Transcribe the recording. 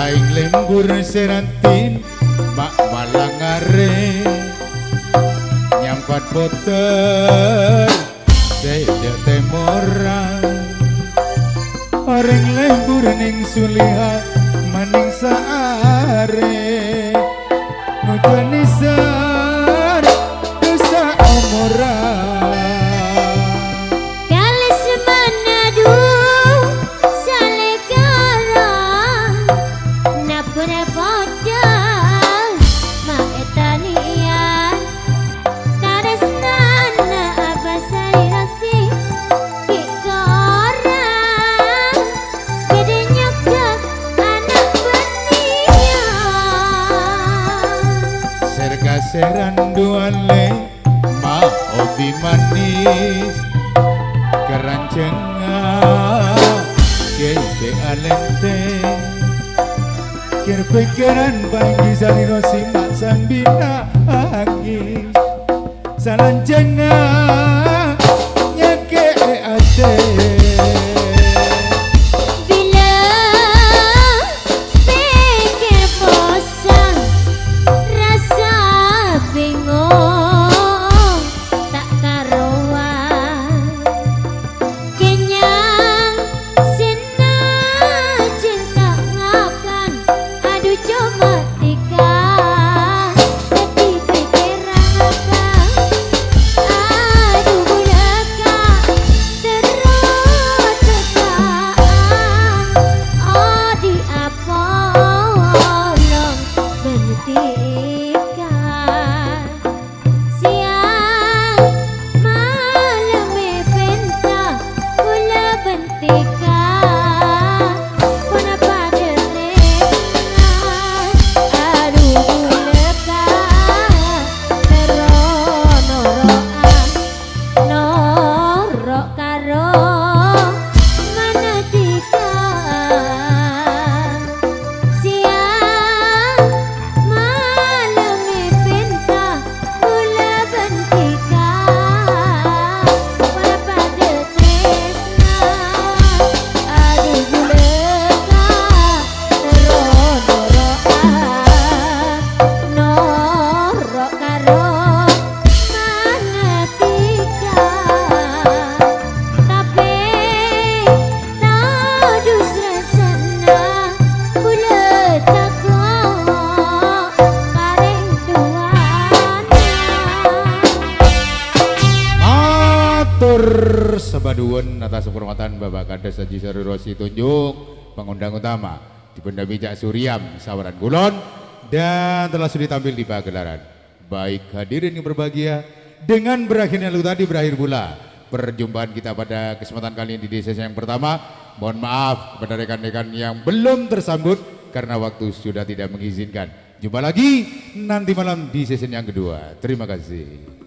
Aing lembur serantin mak malangare nyampat boter sejak temorang orang lembur ning suliha maning saare ngujani sar dosa omorang Kalis manadu salekara napura podal maetanian taresnana abasai rasi kikora gede nyokak anak benian serga seran duale ma obi manis kerancengan kete alente kirpikiran bagi salino simak sambina angin salancengan nyake ate bila pikir bosan rasa bingung tak karuan kenyang senang cinta ngakan aduh cuma tika tapi pikiran akan aduh bulaka terus tekaan adi apolong bentikan siang malam benta pula bentikan puna pada tresna aduh bulaka teronoroan norok karo mana tika siang malam benta pula bentikan puna pada tresna aduh bulaka teronoroan norok karo mana tika tapi tadus rasana bulet takok kareng tuana atur sebaduan atas kehormatan Bapak Kades Haji Sarurosi Tunjuk pengundang utama di Benda Bijak Suriam Sawaran Kulon dan telah sudah tampil di pagelaran. Baik hadirin yang berbahagia, dengan berakhirnya lagu tadi berakhir pula perjumpaan kita pada kesempatan kali ini di sesi yang pertama. Mohon maaf kepada rekan-rekan yang belum tersambut karena waktu sudah tidak mengizinkan. Jumpa lagi nanti malam di sesi yang kedua. Terima kasih.